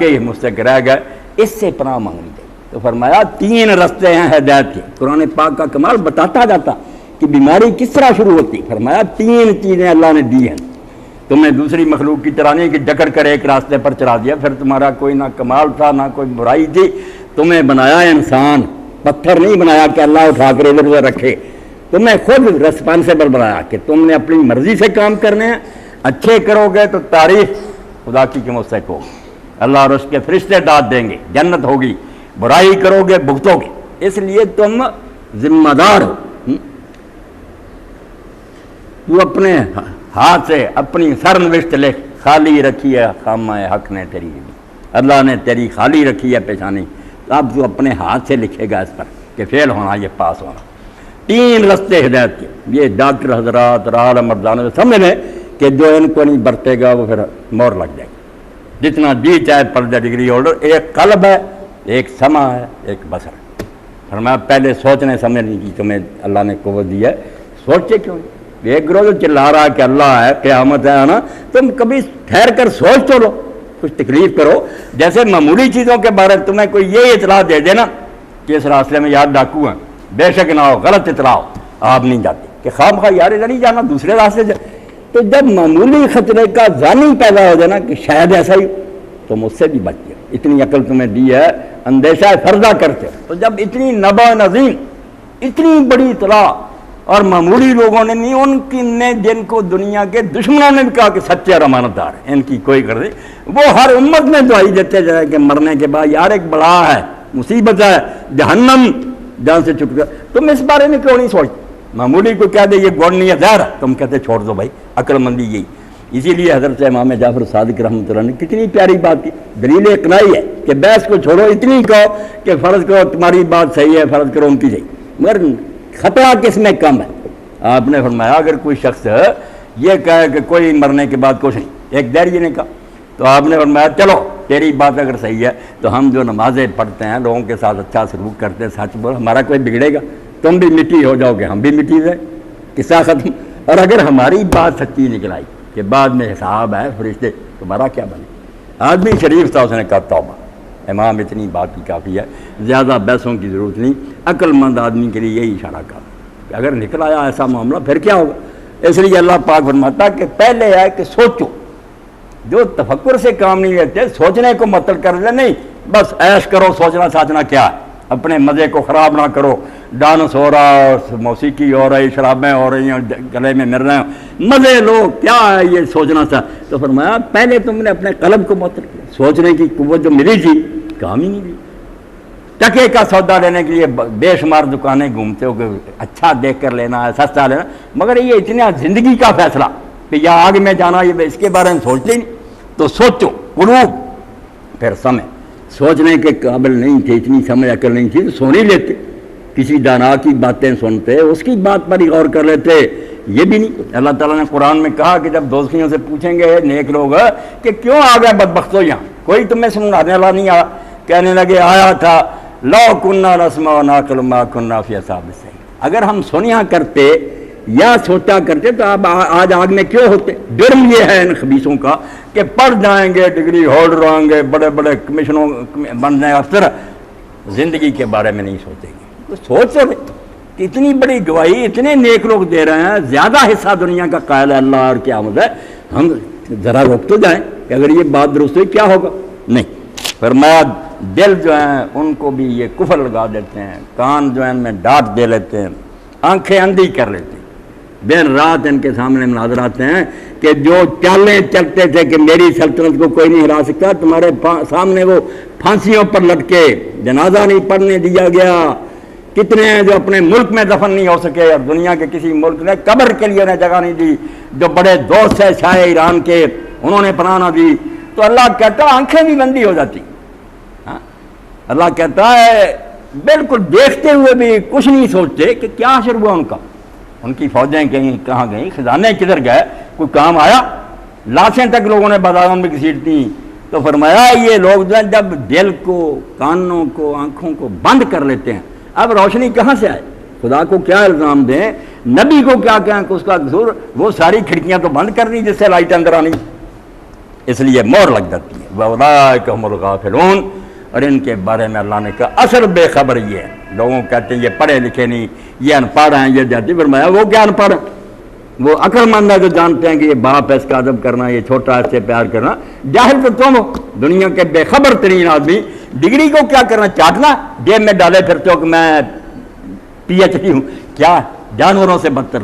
کہ مجھ سے رہ گئے، اس سے پناہ مانگنی چاہیے۔ تو فرمایا 3 رستے ہیں ہدایت کے۔ قرآن پاک کا کمال بتاتا جاتا کہ بیماری کس طرح شروع ہوتی۔ فرمایا 3 چیزیں اللہ نے دی ہیں، تمہیں دوسری مخلوق کی طرح نہیں کہ جکڑ کر ایک راستے پر چلا دیا، پھر تمہارا کوئی نہ کمال تھا نہ کوئی برائی تھی، تمہیں بنایا انسان، پتھر نہیں بنایا کہ اللہ اٹھا کر ادھر ادھر رکھے، تمہیں خود ریسپانسیبل بنایا کہ تم نے اپنی مرضی سے کام کرنے ہیں۔ اچھے کرو گے تو تعریف خدا کی کہ مستحق ہوگی، اللہ اور اس کے فرشتے داد دیں گے، جنت ہوگی، برائی کرو گے بھگتو گے، اس لیے تم ذمہ دار ہو۔ تو اپنے ہاتھ سے اپنی سرنوشت لکھ، خالی رکھی ہے خامہ حق نے تیری، اللہ نے تیری خالی رکھی ہے پیشانی، اب تو اپنے ہاتھ سے لکھے گا اس پر کہ فیل ہونا یہ پاس ہونا۔ 3 رستے ہدایت کے، یہ ڈاکٹر حضرات راہ مردانہ سمجھ لیں کہ جو ان کو نہیں برتے گا وہ پھر مور لگ جائے گا، جتنا جی چاہے پڑھ جائے ڈگری ہولڈر۔ ایک قلب ہے، ایک سمع ہے، ایک بصر ہے۔ فرمایا پہلے سوچنے سمجھنے کی تمہیں اللہ نے قوت دی ہے، سوچے کیوں نہیں؟ ایک گروہ جو چلا رہا کہ اللہ ہے قیامت ہے نا، تم کبھی ٹھہر کر سوچ تو لو، کچھ تکلیف کرو۔ جیسے معمولی چیزوں کے بارے میں تمہیں کوئی یہ اطلاع دے دے نا کہ اس راستے میں یار ڈاکو ہیں، بے شک نہ ہو، غلط اطلاع ہو، آپ نہیں جاتے کہ خواہ مخواہ یار ادھر نہیں جانا دوسرے راستے سے۔ تو جب معمولی خطرے کا ضانی پیدا ہو جائے نا کہ شاید ایسا ہی، تم اس سے بھی بچ گئے، اتنی عقل تمہیں دی ہے، اندیشہ فرضہ کرتے ہو۔ تو جب اتنی نبع نظیم، اتنی بڑی اطلاع، اور معمولی لوگوں نے نہیں، ان کی نے جن کو دنیا کے دشمنوں نے بھی کہا کہ سچے اور امانت دار ہیں، ان کی کوئی کر دے، وہ ہر امت میں دعائی دیتے جائے کہ مرنے کے بعد یار ایک بڑا ہے، مصیبت ہے، جہنم جان سے چھٹ گیا، تم اس بارے میں کیوں نہیں سوچتے؟ معمولی کو کہہ دے یہ گوڑ نہیں ہے زہر، تم کہتے چھوڑ دو بھائی، عقل مندی یہی۔ اسی لیے حضرت امام جعفر صادق رحمۃ اللہ نے کتنی پیاری بات کی، دلیل اقناعی ہے کہ بحث کو چھوڑو، اتنی کہو کہ فرض کرو تمہاری بات صحیح ہے، فرض کرو ان کی صحیح، مگر خطرہ کس میں کم ہے؟ آپ نے فرمایا اگر کوئی شخص یہ کہے کہ کوئی مرنے کے بعد کچھ نہیں، ایک دہریے نے کہا، تو آپ نے فرمایا چلو تیری بات اگر صحیح ہے تو ہم جو نمازیں پڑھتے ہیں، لوگوں کے ساتھ اچھا سلوک کرتے ہیں، سچ بول، ہمارا کوئی بگڑے گا؟ تم بھی مٹی ہو جاؤ گے، ہم بھی مٹی سے، قصہ ختم۔ اور اگر ہماری بات سچی نکل آئی کہ بعد میں حساب ہے فرشتے، تمہارا کیا بنے؟ آدمی شریف تھا، اس نے کہا توبہ، امام اتنی بات کی کافی ہے، زیادہ بحثوں کی ضرورت نہیں، عقل مند آدمی کے لیے یہی اشارہ کافی کہ اگر نکل آیا ایسا معاملہ پھر کیا ہوگا۔ اس لیے اللہ پاک فرماتا کہ پہلے ہے کہ سوچو، جو تفکر سے کام نہیں لیتے سوچنے کو مطلب کر لیں، نہیں بس عیش کرو، سوچنا ساچنا کیا ہے، اپنے مزے کو خراب نہ کرو، ڈانس ہو رہا ہے، موسیقی ہو رہی، شرابیں ہو رہی ہیں، گلے میں مل رہے ہیں، مزے لو، کیا ہے یہ سوچنا تھا؟ تو فرمایا پہلے تم نے اپنے قلب کو معطل کیا، سوچنے کی قوت جو ملی تھی کام ہی نہیں دی۔ ٹکے کا سودا لینے کے لیے بے شمار دکانیں گھومتے ہو کہ اچھا دیکھ کر لینا ہے، سستا لینا، مگر یہ اتنا زندگی کا فیصلہ کہ یا آگ میں جانا، یہ اس کے بارے میں سوچتے ہی نہیں۔ تو سوچو، قلوب، پھر سمجھ، سوچنے کے قابل نہیں تھے، اتنی سمجھ عقل نہیں تھی تو سو نہیں لیتے، کسی دانا کی باتیں سنتے، اس کی بات پر ہی غور کر لیتے، یہ بھی نہیں۔ اللہ تعالیٰ نے قرآن میں کہا کہ جب دوستیوں سے پوچھیں گے نیک لوگ کہ کیوں آ گئے بدبختو یہاں، کوئی تمہیں سمجھانے والا نہیں آیا، کہنے لگے آیا تھا لو کننا نسمع ونعقل ما کننا فی اصحاب السعیر، اگر ہم سنیا کرتے یا سوچا کرتے تو اب آج آگ میں کیوں ہوتے۔ جرم یہ ہے ان خبیثوں کا کہ پڑھ جائیں گے، ڈگری ہولڈر ہوں گے، بڑے بڑے کمیشنوں بن جائیں افسر، زندگی کے بارے میں نہیں سوچیں گے۔ تو سوچ سکتے کہ اتنی بڑی گواہی اتنے نیک لوگ دے رہے ہیں، زیادہ حصہ دنیا کا قائل ہے اللہ اور قیامت ہے، ہم ذرا رک تو جائیں کہ اگر یہ بات درست ہوئی کیا ہوگا؟ نہیں۔ فرمایا دل جو ہیں ان کو بھی یہ کفر لگا دیتے ہیں، کان جو ہیں ان میں ڈانٹ دے لیتے ہیں، آنکھیں اندھی کر لیتے ہیں، دن رات ان کے سامنے مناظر آتے ہیں کہ جو چالیں چلتے تھے کہ میری سلطنت کو کوئی نہیں ہرا سکتا، تمہارے سامنے وہ پھانسیوں پر لٹکے، جنازہ نہیں پڑھنے دیا گیا، کتنے ہیں جو اپنے ملک میں دفن نہیں ہو سکے، اور دنیا کے کسی ملک نے قبر کے لیے انہیں جگہ نہیں دی، جو بڑے دوست ہیں شاہ ایران کے انہوں نے پناہ نہ دی، تو اللہ کہتا ہے آنکھیں بھی بندی ہو جاتی۔ اللہ کہتا ہے بالکل دیکھتے ہوئے بھی کچھ نہیں سوچتے کہ کیا حشر ہوا ان کا، ان کی فوجیں کہیں کہاں گئیں، خزانے کدھر گئے، کوئی کام آیا، لاشیں تک لوگوں نے بازاروں میں گھسیٹتی۔ تو فرمایا یہ لوگ جو جب دل کو، کانوں کو، آنکھوں کو بند کر لیتے ہیں، اب روشنی کہاں سے آئے؟ خدا کو کیا الزام دیں، نبی کو کیا کہیں کہ اس کا قصور، وہ ساری کھڑکیاں تو بند کر دی جس سے لائٹ اندر آنی، اس لیے مور لگ جاتی ہے وَأُولَٰئِكَ هُمُ الْغَافِلُونَ، اور ان کے بارے میں اللہ نے کہا اصل بے خبر یہ ہے. لوگوں کہتے ہیں یہ پڑھے لکھے نہیں، یہ ان پڑھ ہیں، یہ جاتی. فرمایا وہ کیا ان پڑھ، وہ عقل مند ہے جو جانتے ہیں کہ یہ باپ ہے اس کا ادب کرنا، یہ چھوٹا ہے اس سے پیار کرنا. جاہل تو تم ہو، دنیا کے بے خبر ترین آدمی. ڈگری کو کیا کرنا، چاٹنا، جیب میں ڈالے پھرتے ہو کہ میں PhD ہوں. کیا جانوروں سے بدتر